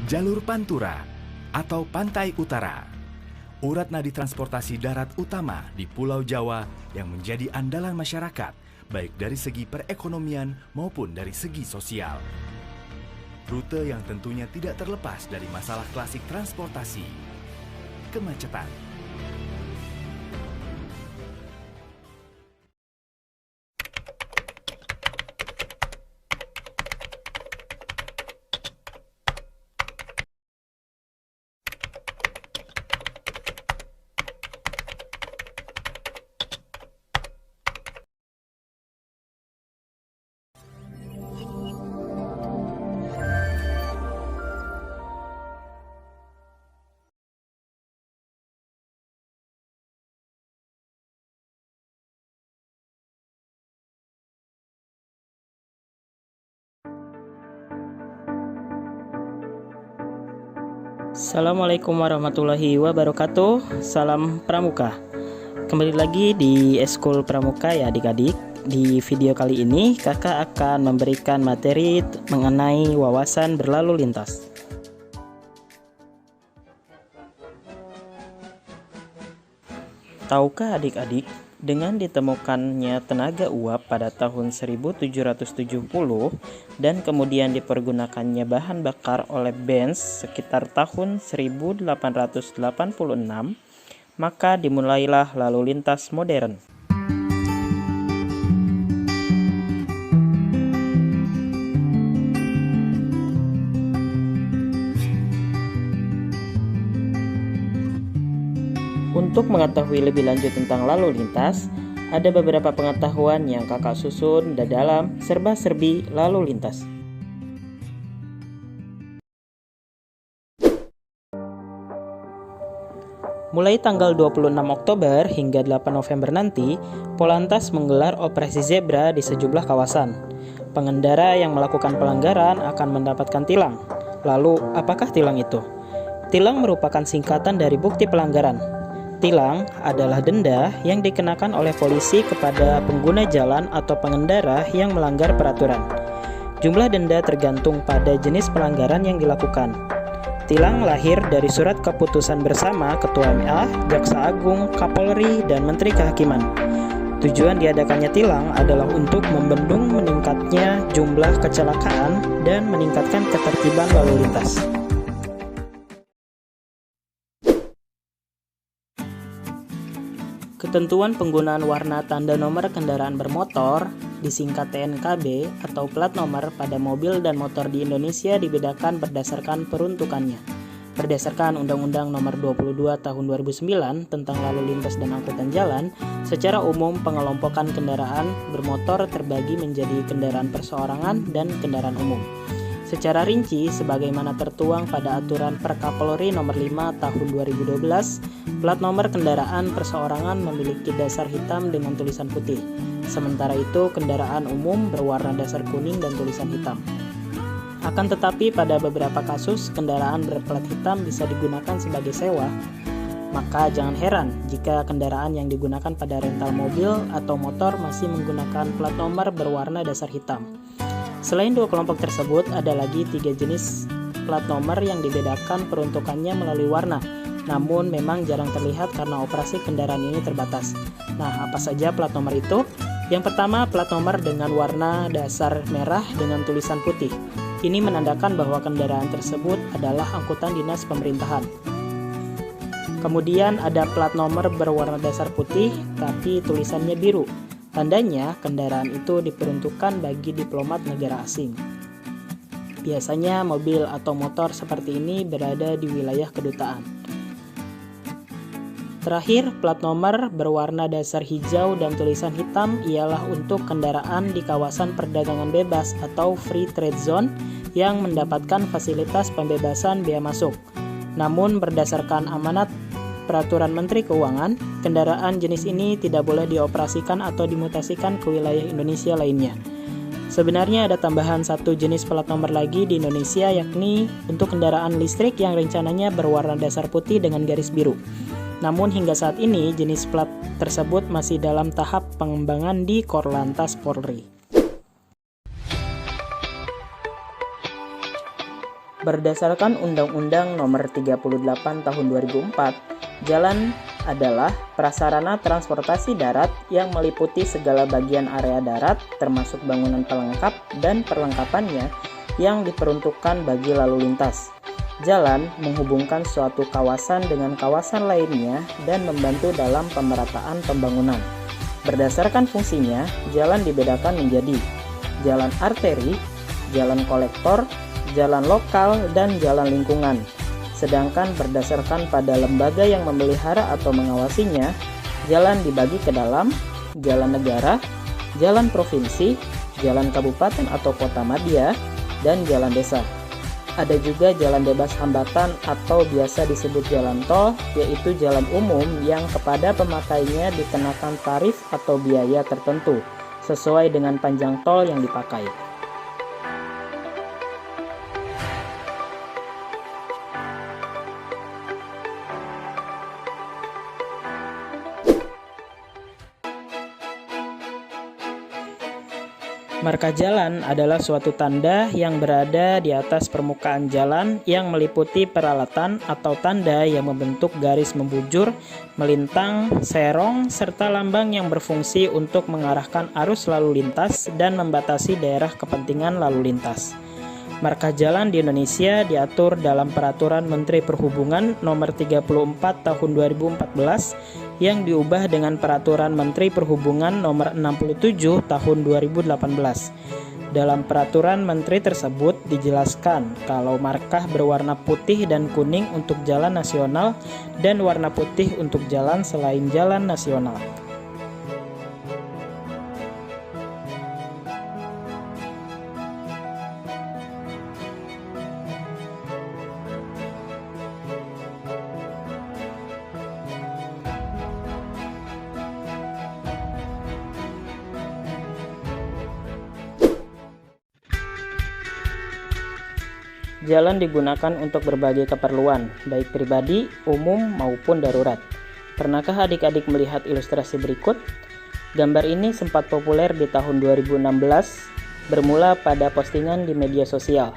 Jalur Pantura atau Pantai Utara, urat nadi transportasi darat utama di Pulau Jawa yang menjadi andalan masyarakat, baik dari segi perekonomian maupun dari segi sosial. Rute yang tentunya tidak terlepas dari masalah klasik transportasi, kemacetan. Assalamualaikum warahmatullahi wabarakatuh. Salam Pramuka. Kembali lagi di Eskul Pramuka ya adik-adik. Di video kali ini kakak akan memberikan materi mengenai wawasan berlalu lintas. Tahukah adik-adik, dengan ditemukannya tenaga uap pada tahun 1770 dan kemudian dipergunakannya bahan bakar oleh Benz sekitar tahun 1886, maka dimulailah lalu lintas modern. Untuk mengetahui lebih lanjut tentang lalu lintas, ada beberapa pengetahuan yang kakak susun dalam serba-serbi lalu lintas. Mulai tanggal 26 Oktober hingga 8 November nanti, Polantas menggelar operasi zebra di sejumlah kawasan. Pengendara yang melakukan pelanggaran akan mendapatkan tilang. Lalu, apakah tilang itu? Tilang merupakan singkatan dari bukti pelanggaran. Tilang adalah denda yang dikenakan oleh polisi kepada pengguna jalan atau pengendara yang melanggar peraturan. Jumlah denda tergantung pada jenis pelanggaran yang dilakukan. Tilang lahir dari surat keputusan bersama Ketua MA, Jaksa Agung, Kapolri, dan Menteri Kehakiman. Tujuan diadakannya tilang adalah untuk membendung meningkatnya jumlah kecelakaan dan meningkatkan ketertiban lalu lintas. Ketentuan penggunaan warna tanda nomor kendaraan bermotor, disingkat TNKB atau plat nomor pada mobil dan motor di Indonesia dibedakan berdasarkan peruntukannya. Berdasarkan Undang-Undang Nomor 22 Tahun 2009 tentang Lalu Lintas dan Angkutan Jalan, secara umum pengelompokan kendaraan bermotor terbagi menjadi kendaraan perseorangan dan kendaraan umum. Secara rinci, sebagaimana tertuang pada Aturan Perkapolri Nomor 5 Tahun 2012, plat nomor kendaraan perseorangan memiliki dasar hitam dengan tulisan putih. Sementara itu, kendaraan umum berwarna dasar kuning dan tulisan hitam. Akan tetapi, pada beberapa kasus, kendaraan berplat hitam bisa digunakan sebagai sewa. Maka jangan heran jika kendaraan yang digunakan pada rental mobil atau motor masih menggunakan plat nomor berwarna dasar hitam. Selain dua kelompok tersebut, ada lagi 3 jenis plat nomor yang dibedakan peruntukannya melalui warna, namun memang jarang terlihat karena operasi kendaraan ini terbatas. Nah, apa saja plat nomor itu? Yang pertama, plat nomor dengan warna dasar merah dengan tulisan putih. Ini menandakan bahwa kendaraan tersebut adalah angkutan dinas pemerintahan. Kemudian ada plat nomor berwarna dasar putih tapi tulisannya biru. Tandanya, kendaraan itu diperuntukkan bagi diplomat negara asing. Biasanya mobil atau motor seperti ini berada di wilayah kedutaan. Terakhir, plat nomor berwarna dasar hijau dan tulisan hitam ialah untuk kendaraan di kawasan perdagangan bebas atau free trade zone yang mendapatkan fasilitas pembebasan bea masuk. Namun berdasarkan amanat Peraturan Menteri Keuangan, kendaraan jenis ini tidak boleh dioperasikan atau dimutasikan ke wilayah Indonesia lainnya. Sebenarnya ada tambahan satu jenis plat nomor lagi di Indonesia, yakni untuk kendaraan listrik yang rencananya berwarna dasar putih dengan garis biru. Namun hingga saat ini jenis plat tersebut masih dalam tahap pengembangan di Korlantas Polri. Berdasarkan Undang-Undang Nomor 38 Tahun 2004, jalan adalah prasarana transportasi darat yang meliputi segala bagian area darat termasuk bangunan pelengkap dan perlengkapannya yang diperuntukkan bagi lalu lintas. Jalan menghubungkan suatu kawasan dengan kawasan lainnya dan membantu dalam pemerataan pembangunan. Berdasarkan fungsinya, jalan dibedakan menjadi jalan arteri, jalan kolektor, jalan lokal, dan jalan lingkungan. Sedangkan berdasarkan pada lembaga yang memelihara atau mengawasinya, jalan dibagi ke dalam jalan negara, jalan provinsi, jalan kabupaten atau kota madya, dan jalan desa. Ada juga jalan bebas hambatan atau biasa disebut jalan tol, yaitu jalan umum yang kepada pemakainya dikenakan tarif atau biaya tertentu, sesuai dengan panjang tol yang dipakai. Marka jalan adalah suatu tanda yang berada di atas permukaan jalan yang meliputi peralatan atau tanda yang membentuk garis membujur, melintang, serong, serta lambang yang berfungsi untuk mengarahkan arus lalu lintas dan membatasi daerah kepentingan lalu lintas. Marka jalan di Indonesia diatur dalam Peraturan Menteri Perhubungan Nomor 34 Tahun 2014 yang diubah dengan Peraturan Menteri Perhubungan Nomor 67 Tahun 2018. Dalam peraturan menteri tersebut dijelaskan kalau markah berwarna putih dan kuning untuk jalan nasional dan warna putih untuk jalan selain jalan nasional. Jalan digunakan untuk berbagai keperluan, baik pribadi, umum, maupun darurat. Pernahkah adik-adik melihat ilustrasi berikut? Gambar ini sempat populer di tahun 2016, bermula pada postingan di media sosial.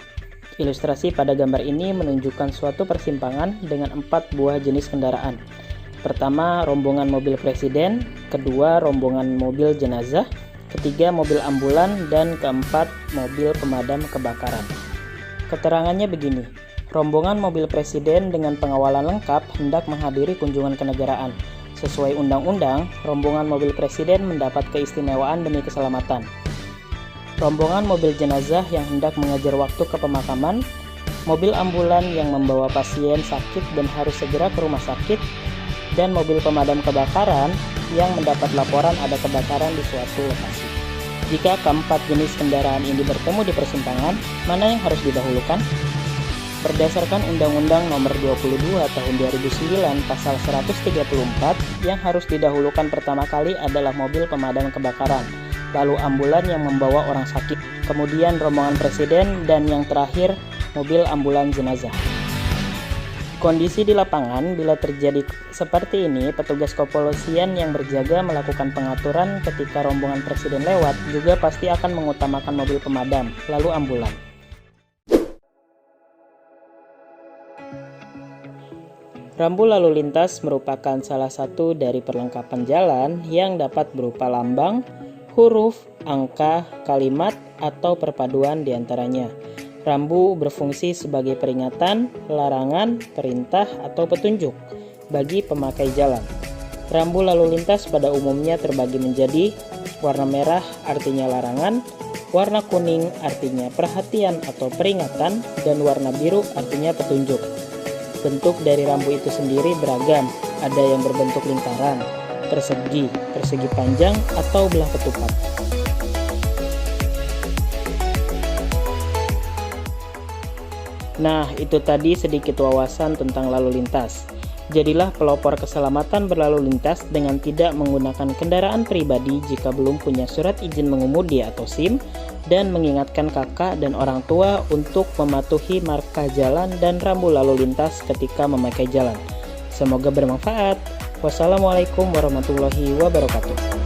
Ilustrasi pada gambar ini menunjukkan suatu persimpangan dengan 4 buah jenis kendaraan. Pertama, rombongan mobil presiden, kedua, rombongan mobil jenazah, ketiga, mobil ambulan, dan keempat, mobil pemadam kebakaran. Keterangannya begini, rombongan mobil presiden dengan pengawalan lengkap hendak menghadiri kunjungan kenegaraan. Sesuai undang-undang, rombongan mobil presiden mendapat keistimewaan demi keselamatan. Rombongan mobil jenazah yang hendak mengejar waktu ke pemakaman, mobil ambulan yang membawa pasien sakit dan harus segera ke rumah sakit, dan mobil pemadam kebakaran yang mendapat laporan ada kebakaran di suatu lokasi. Jika keempat jenis kendaraan ini bertemu di persimpangan, mana yang harus didahulukan? Berdasarkan Undang-Undang Nomor 22 Tahun 2009 Pasal 134, yang harus didahulukan pertama kali adalah mobil pemadam kebakaran, lalu ambulan yang membawa orang sakit, kemudian rombongan presiden, dan yang terakhir mobil ambulan jenazah. Kondisi di lapangan bila terjadi seperti ini, petugas kepolisian yang berjaga melakukan pengaturan ketika rombongan presiden lewat juga pasti akan mengutamakan mobil pemadam, lalu ambulan. Rambu lalu lintas merupakan salah satu dari perlengkapan jalan yang dapat berupa lambang, huruf, angka, kalimat, atau perpaduan diantaranya. Rambu berfungsi sebagai peringatan, larangan, perintah, atau petunjuk bagi pemakai jalan. Rambu lalu lintas pada umumnya terbagi menjadi warna merah artinya larangan, warna kuning artinya perhatian atau peringatan, dan warna biru artinya petunjuk. Bentuk dari rambu itu sendiri beragam, ada yang berbentuk lingkaran, persegi panjang, atau belah ketupat. Nah, itu tadi sedikit wawasan tentang lalu lintas. Jadilah pelopor keselamatan berlalu lintas dengan tidak menggunakan kendaraan pribadi jika belum punya surat izin mengemudi atau SIM, dan mengingatkan kakak dan orang tua untuk mematuhi marka jalan dan rambu lalu lintas ketika memakai jalan. Semoga bermanfaat. Wassalamualaikum warahmatullahi wabarakatuh.